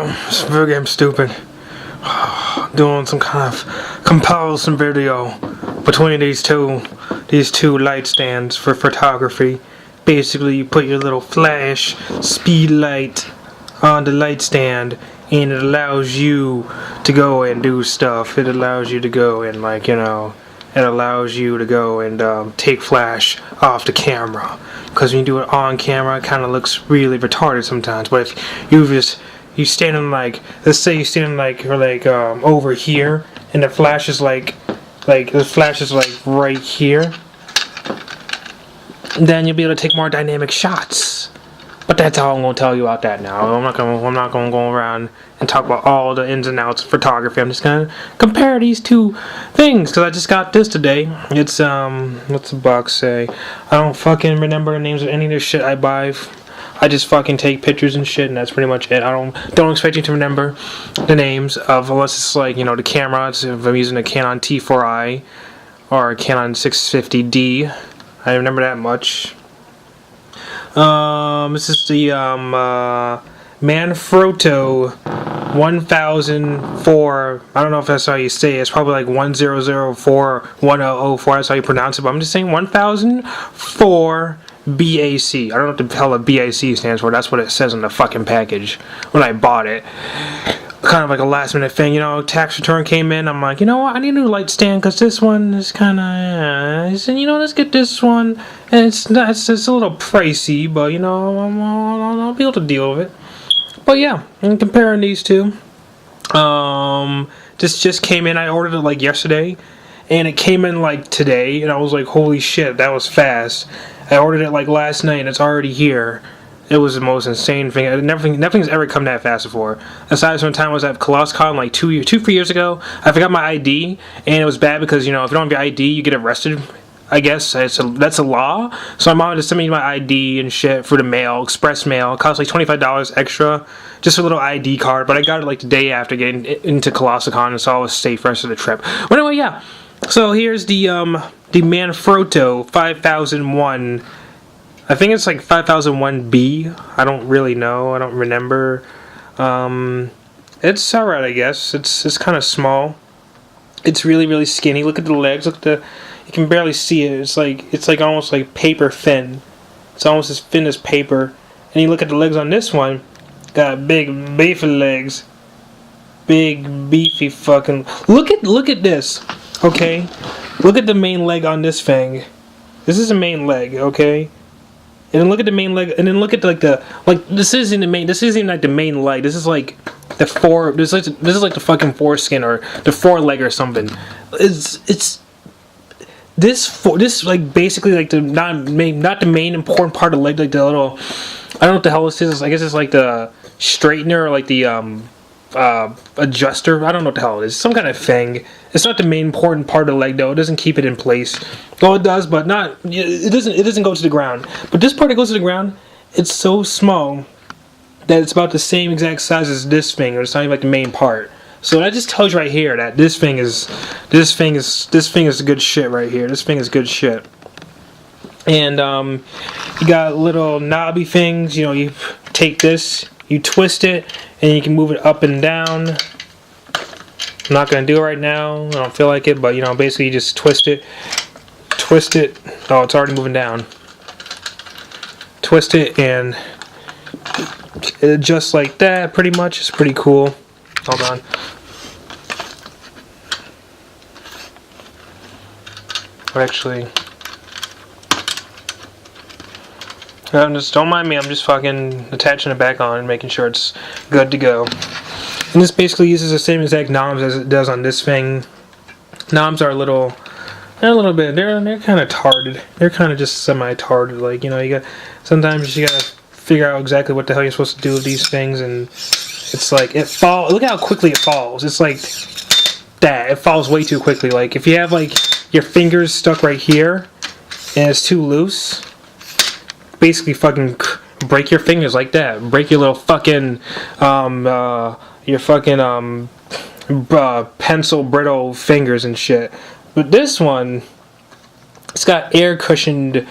video. It's VideoGameStupid. Doing some kind of comparison video between these two light stands for photography. Basically, you put your little flash speed light on the light stand, and it allows you to go and do stuff. It allows you to go and, like, you know, it allows you to go and take flash off the camera. Because when you do it on camera, it kind of looks really retarded sometimes. But if you standing, like, let's say you're standing like over here, and the flash is like right here, then you'll be able to take more dynamic shots. But that's all I'm gonna tell you about that now. I'm not gonna go around and talk about all the ins and outs of photography. I'm just gonna compare these two things because I just got this today. It's what's the box say? I don't fucking remember the names of any of this shit I buy. I just fucking take pictures and shit, and that's pretty much it. I don't expect you to remember the names of, unless it's like, you know, the camera. If I'm using a Canon T4i or a Canon 650D, I remember that much. This is the Manfrotto 1004. I don't know if that's how you say it. It's probably like 1004 that's how you pronounce it, but I'm just saying 1004 BAC. I don't know what the hell a BAC stands for. That's what it says on the fucking package when I bought it. Kind of like a last minute thing, you know. Tax return came in. I'm like, you know what? I need a new light stand because this one is kind of. I said, you know, let's get this one. And it's a little pricey, but you know, I'll be able to deal with it. But yeah, I'm comparing these two. This just came in. I ordered it like yesterday, and it came in like today, and I was like, holy shit, that was fast. I ordered it like last night, and it's already here. It was the most insane thing. Nothing's ever come that fast before. Aside from the time I was at ColosCon like 3 years ago, I forgot my ID, and it was bad because, you know, if you don't have your ID, you get arrested. I guess that's a law. So my mom just sent me my ID and shit for the mail, express mail. It cost like $25 extra, just a little ID card. But I got it like the day after getting into ColosCon, and so I was safe for the rest of the trip. But anyway, yeah. So here's the Manfrotto 5001. I think it's like 5001B. I don't really know. I don't remember. It's alright, I guess. It's kind of small. It's really, really skinny. Look at the legs. Look at the. You can barely see it. It's like almost like paper thin. It's almost as thin as paper. And you look at the legs on this one. Got big, beefy legs. Big, beefy fucking. Look at this. Okay. Look at the main leg on this thing. This is the main leg. Okay. And then look at the main leg, and then look at this isn't even like the main leg. This is like the fore. This is like the fucking foreskin or the foreleg or something. It's this like basically like the not the main important part of the leg, like the little. I don't know what the hell this is. I guess it's like the straightener or like the adjuster. I don't know what the hell it is. Some kind of thing. It's not the main important part of the leg though. It doesn't keep it in place. Well, it does, but not. It doesn't go to the ground. But this part that goes to the ground, it's so small that it's about the same exact size as this thing, or it's not even like the main part. So that just tells you right here that this thing is good shit right here. This thing is good shit. And you got little knobby things. You know, you take this, you twist it, and you can move it up and down. I'm not going to do it right now. I don't feel like it, but, you know, basically you just twist it. Oh, it's already moving down. Twist it, and just like that, pretty much. It's pretty cool. Hold on. Actually, don't mind me. I'm just fucking attaching it back on and making sure it's good to go. And this basically uses the same exact knobs as it does on this thing. Knobs are they're a little bit, they're kind of tarded. They're kind of just semi-tarded. Like, you know, sometimes you gotta figure out exactly what the hell you're supposed to do with these things, and it's like, it falls. Look how quickly it falls. It's like that. It falls way too quickly. Like, if you have, like, your fingers stuck right here, and it's too loose, basically fucking break your fingers like that. Break your little fucking, pencil brittle fingers and shit. But this one, it's got air cushioned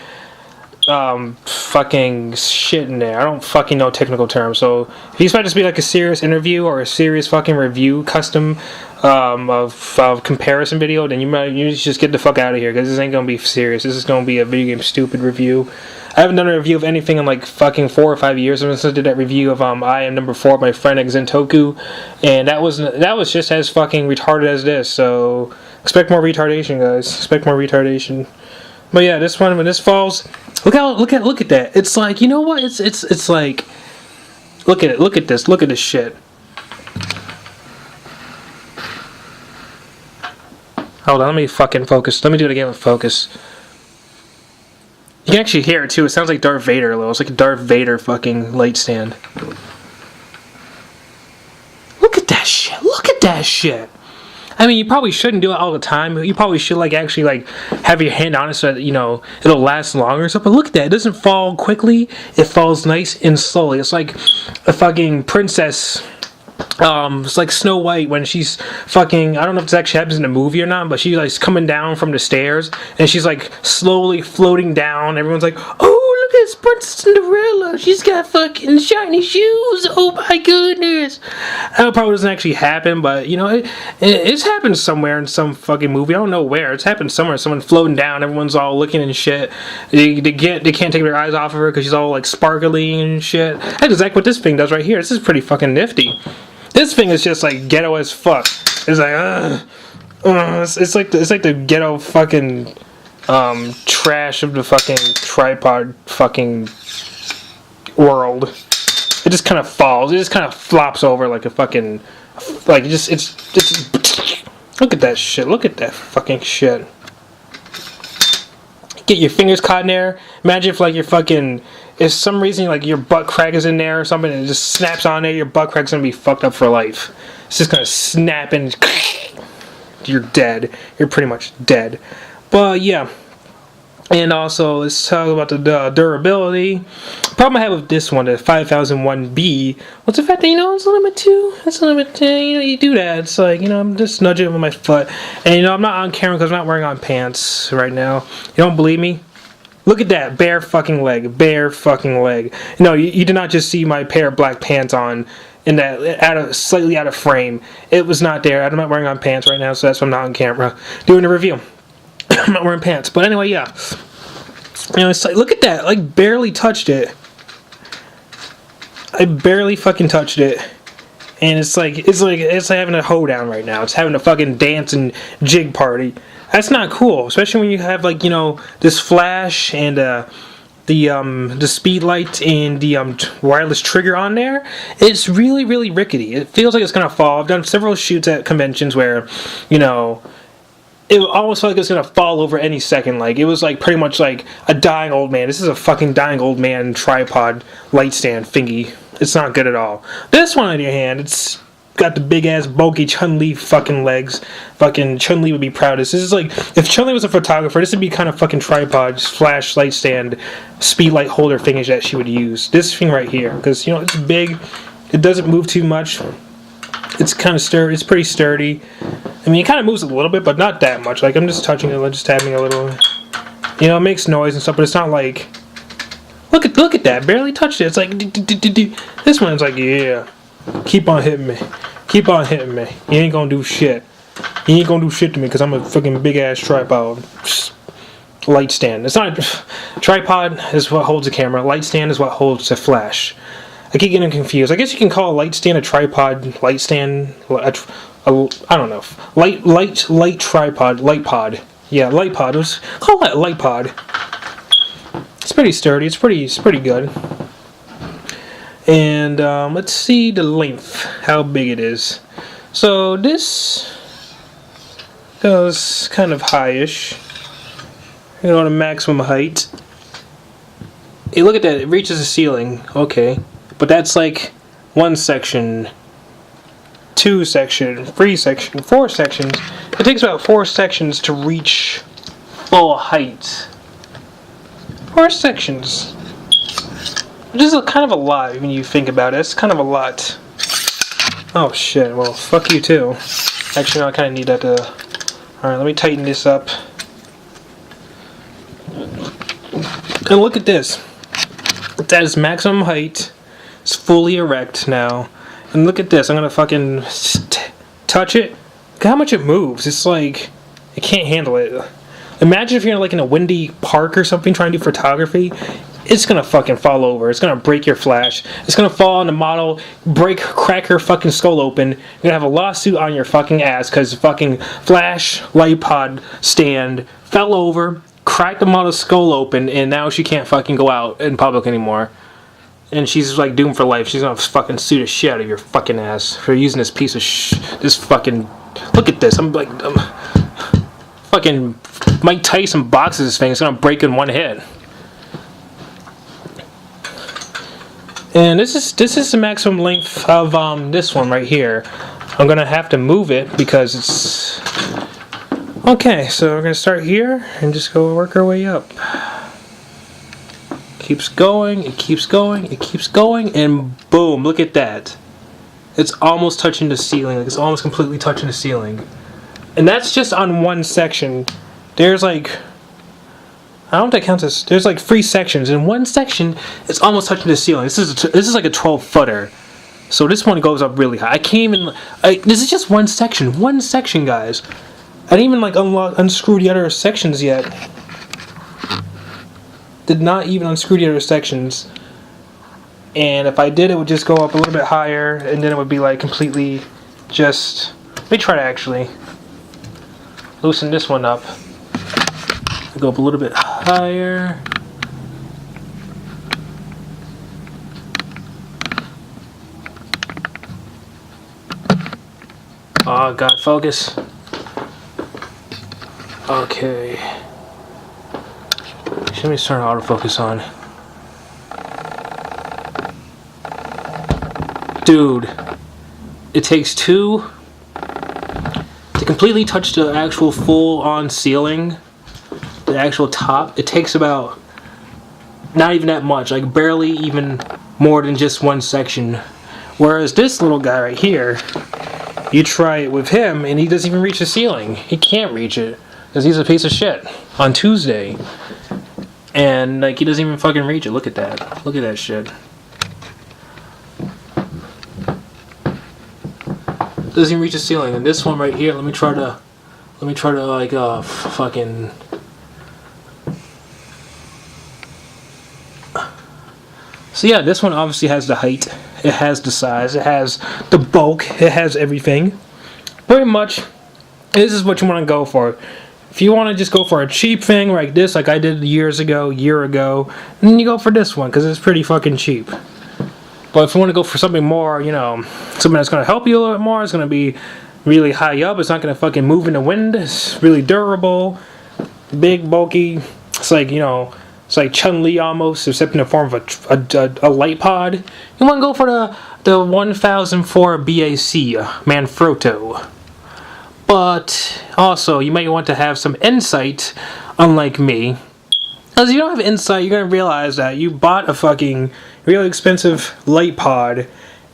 fucking shit in there. I don't fucking know technical terms. So if you expect this to be like a serious interview or a serious fucking review custom of comparison video, then you should just get the fuck out of here, because this ain't gonna be serious. This is gonna be a Video Game Stupid review. I haven't done a review of anything in like fucking 4 or 5 years. I did that review of I Am Number 4 by my friend Xentoku, and that was just as fucking retarded as this. So expect more retardation, guys. Expect more retardation. But yeah, this one, when this falls, look at that. It's like, you know what? It's like, look at it. Look at this shit. Hold on, let me fucking focus. Let me do it again with focus. You can actually hear it too. It sounds like Darth Vader a little. It's like a Darth Vader fucking light stand. Look at that shit. Look at that shit. I mean, you probably shouldn't do it all the time. You probably should like actually like have your hand on it so that, you know, it'll last longer or something. But look at that. It doesn't fall quickly. It falls nice and slowly. It's like a fucking princess. It's like Snow White when she's fucking, I don't know if this actually happens in the movie or not, but she's like coming down from the stairs and she's like slowly floating down. Everyone's like, oh, look at this Princess Cinderella. She's got fucking shiny shoes. Oh my goodness. That probably doesn't actually happen, but you know, it's happened somewhere in some fucking movie. I don't know where. It's happened somewhere. Someone floating down. Everyone's all looking and shit. They can't take their eyes off of her because she's all like sparkly and shit. That's exactly what this thing does right here. This is pretty fucking nifty. This thing is just like ghetto as fuck. It's like, it's like the ghetto fucking trash of the fucking tripod fucking world. It just kind of falls. It just kind of flops over like a fucking, like it's look at that shit. Look at that fucking shit. Get your fingers caught in there. Imagine if like your fucking, if some reason like your butt crack is in there or something and it just snaps on there, your butt crack's gonna be fucked up for life. It's just gonna snap and you're dead. You're pretty much dead. But yeah. And also, let's talk about the durability. Problem I have with this one, the 5001B, was the fact that, you know, it's a limit 2. It's a limit 10. You know, you do that. It's like, you know, I'm just nudging it with my foot. And, you know, I'm not on camera because I'm not wearing on pants right now. You don't believe me? Look at that. Bare fucking leg. Bare fucking leg. No, you did not just see my pair of black pants on in that, slightly out of frame. It was not there. I'm not wearing on pants right now, so that's why I'm not on camera doing a review. I'm not wearing pants, but anyway, yeah. You know, it's like, look at that. Like, barely touched it. I barely fucking touched it, and it's like having a hoedown right now. It's having a fucking dance and jig party. That's not cool, especially when you have like, you know, this flash and the speed light and the wireless trigger on there. It's really, really rickety. It feels like it's gonna fall. I've done several shoots at conventions where, you know, it almost felt like it was going to fall over any second. Like, it was like pretty much like a dying old man. This is a fucking dying old man tripod light stand thingy. It's not good at all. This one, on the other hand, it's got the big ass bulky Chun-Li fucking legs. Fucking Chun-Li would be proud of this. This is like, if Chun-Li was a photographer, this would be kind of fucking tripod, flash light stand, speed light holder thingy that she would use. This thing right here. Because, you know, it's big. It doesn't move too much. It's kind of sturdy. It's pretty sturdy. I mean, it kind of moves a little bit, but not that much. Like, I'm just touching it, just tapping a little. You know, it makes noise and stuff, but it's not like. Look at that! Barely touched it. It's like this one's like, yeah, keep on hitting me, keep on hitting me. You ain't gonna do shit. You ain't gonna do shit to me because I'm a fucking big ass tripod light stand. It's not tripod is what holds the camera. Light stand is what holds the flash. I keep getting confused. I guess you can call a light stand a tripod, light stand, I don't know. Light tripod, light pod. Yeah, light pod. Let's call that light pod. It's pretty sturdy. It's pretty good. And let's see the length, how big it is. So this goes kind of high-ish. You know, the maximum height. Hey, look at that. It reaches the ceiling. Okay. But that's like one section, 2 sections, 3 sections, 4 sections. It takes about 4 sections to reach full height. 4 sections. Which is kind of a lot when you think about it. It's kind of a lot. Oh shit, well, fuck you too. Actually, no, I kind of need that to... Alright, let me tighten this up. And look at this. It's at its maximum height. It's fully erect now. And look at this. I'm gonna fucking touch it. Look how much it moves. It's like it can't handle it. Imagine if you're like in a windy park or something trying to do photography. It's gonna fucking fall over. It's gonna break your flash. It's gonna fall on the model, crack her fucking skull open. You're gonna have a lawsuit on your fucking ass because the fucking flash light pod stand fell over, cracked the model's skull open, and now she can't fucking go out in public anymore. And she's like doomed for life. She's gonna fucking sue the shit out of your fucking ass for using this piece of this fucking. Look at this. I'm fucking Mike Tyson boxes this thing. It's gonna break in one hit. And this is the maximum length of this one right here. I'm gonna have to move it because it's okay. So we're gonna start here and just go work our way up. Keeps going, it keeps going, it keeps going, and boom! Look at that. It's almost touching the ceiling. Like it's almost completely touching the ceiling, and that's just on one section. There's like. I don't think that counts as. There's like 3 sections. In one section, it's almost touching the ceiling. This is like a 12-footer. So this one goes up really high. I can't even. This is just one section. One section, guys. I didn't even like unscrew the other sections yet. Did not even unscrew the other sections. And if I did, it would just go up a little bit higher, and then it would be like completely just. Let me try to actually loosen this one up. Go up a little bit higher. Oh god, focus. Okay. Let me turn autofocus on. Dude, it takes 2 to completely touch the actual full-on ceiling. The actual top, it takes about not even that much, like barely even more than just one section. Whereas this little guy right here, you try it with him and he doesn't even reach the ceiling. He can't reach it because he's a piece of shit on Tuesday. And like he doesn't even fucking reach it. Look at that. Look at that shit. Doesn't even reach the ceiling. And this one right here, let me try to like fucking. So yeah, this one obviously has the height, it has the size, it has the bulk, it has everything. Pretty much, this is what you want to go for. If you want to just go for a cheap thing like this, like I did a year ago, then you go for this one, because it's pretty fucking cheap. But if you want to go for something more, you know, something that's going to help you a little bit more, it's going to be really high up, it's not going to fucking move in the wind, it's really durable, big, bulky, it's like, you know, it's like Chun-Li almost, except in the form of a light pod. You want to go for the 1004BAC Manfrotto. But also, you might want to have some insight, unlike me. As you don't have insight, you're going to realize that you bought a fucking really expensive light pod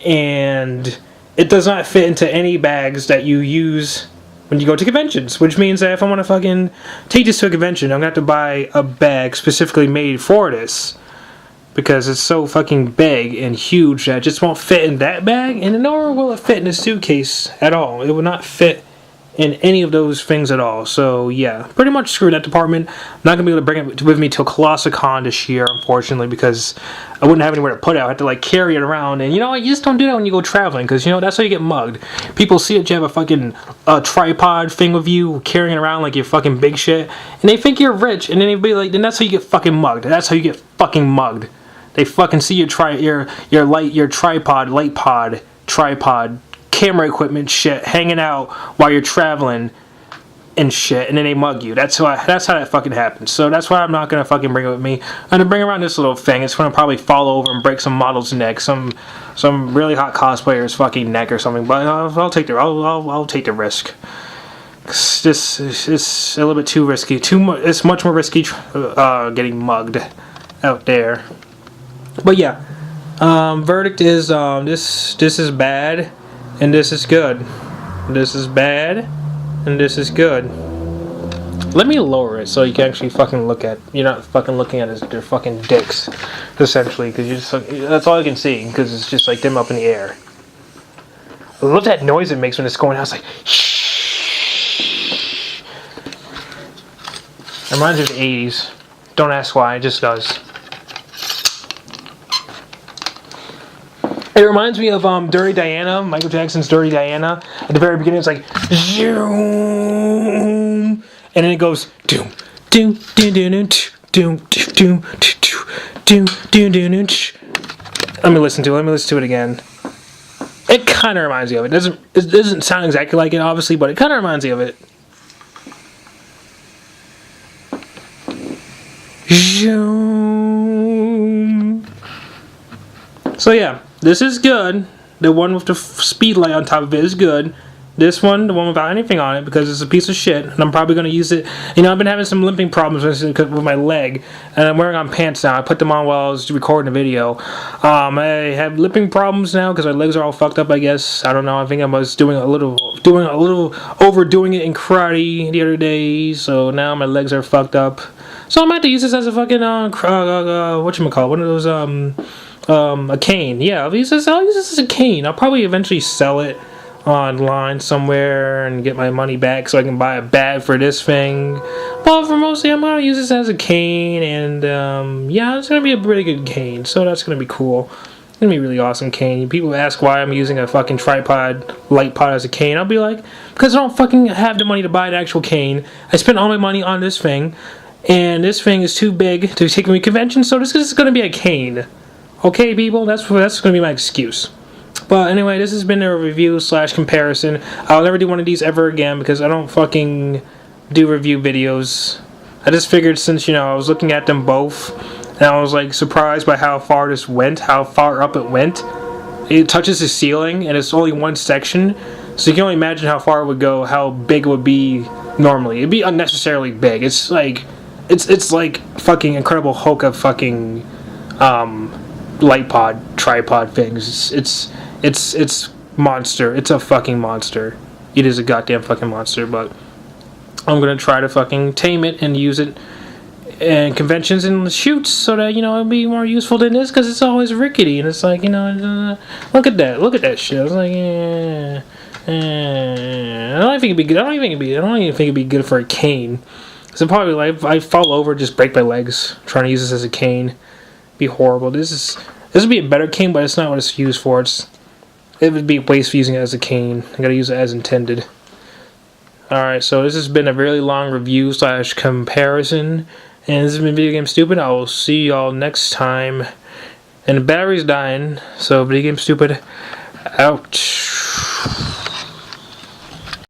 and it does not fit into any bags that you use when you go to conventions, which means that if I want to fucking take this to a convention, I'm going to have to buy a bag specifically made for this. Because it's so fucking big and huge that it just won't fit in that bag, and nor will it fit in a suitcase at all. It will not fit in any of those things at all. So yeah, pretty much screw that department. I'm not going to be able to bring it with me till ColossalCon this year, unfortunately, because I wouldn't have anywhere to put it. I have to like carry it around, and you know, you just don't do that when you go traveling, because you know, that's how you get mugged. People see that you have a fucking tripod thing with you, carrying it around like you're fucking big shit, and they think you're rich, and then they be like, then that's how you get fucking mugged. That's how you get fucking mugged. They fucking see your tripod, camera equipment shit hanging out while you're traveling and shit, and then they mug you. That's how that fucking happens. So that's why I'm not gonna fucking bring it with me. I'm gonna bring around this little thing. It's gonna probably fall over and break some model's neck, some really hot cosplayer's fucking neck or something. But I'll take the risk. This is a little bit too risky. It's much more risky getting mugged out there. But yeah, verdict is this is bad and this is good. This is bad and this is good. Let me lower it so you can actually fucking look at. You're not fucking looking at their fucking dicks, essentially, because you just that's all you can see because it's just like them up in the air. I love that noise it makes when it's going out. It's like shh. It reminds me of the 80s. Don't ask why. It just does. It reminds me of Dirty Diana, Michael Jackson's Dirty Diana. At the very beginning, it's like zoom, and then it goes doom, doom, doom, doom, doom, doom, doom, doom, doom. Let me listen to it again. It kind of reminds me of it. It doesn't sound exactly like it, obviously, but it kind of reminds me of it. Zoom. So yeah. This is good. The one with the speed light on top of it is good. This one, the one without anything on it, because it's a piece of shit, and I'm probably going to use it. You know, I've been having some limping problems with my leg, and I'm wearing on pants now. I put them on while I was recording the video. I have limping problems now because my legs are all fucked up, I guess. I don't know. I think I was doing a little overdoing it in karate the other day, so now my legs are fucked up. So I'm going to have to use this as a fucking, whatchamacallit, one of those, a cane. Yeah, I'll use this as a cane. I'll probably eventually sell it online somewhere and get my money back so I can buy a bag for this thing. But for mostly, I'm going to use this as a cane, and yeah, it's going to be a pretty good cane, so that's going to be cool. It's going to be a really awesome cane. People ask why I'm using a fucking tripod, light pod as a cane. I'll be like, because I don't fucking have the money to buy an actual cane. I spent all my money on this thing, and this thing is too big to take me to conventions, so this is going to be a cane. Okay, people, that's going to be my excuse. But anyway, this has been a review / comparison. I'll never do one of these ever again because I don't fucking do review videos. I just figured since, you know, I was looking at them both, and I was like surprised by how far this went, how far up it went. It touches the ceiling, and it's only one section, so you can only imagine how far it would go, how big it would be normally. It'd be unnecessarily big. It's like fucking Incredible Hulk of fucking light pod tripod things. It's monster. It's a fucking monster. It is a goddamn fucking monster. But I'm gonna try to fucking tame it and use it in conventions and shoots so that, you know, it'll be more useful than this, because it's always rickety and it's like, you know, look at that shit. I was like, I don't think it'd be good. I don't even think it'd be good for a cane. So probably like I fall over, just break my legs trying to use this as a cane. Be horrible. This would be a better cane, but it's not what it's used for. It would be a waste for using it as a cane. I gotta use it as intended. Alright, so this has been a really long review / comparison, and this has been Video Game Stupid. I will see y'all next time. And the battery's dying, so Video Game Stupid out.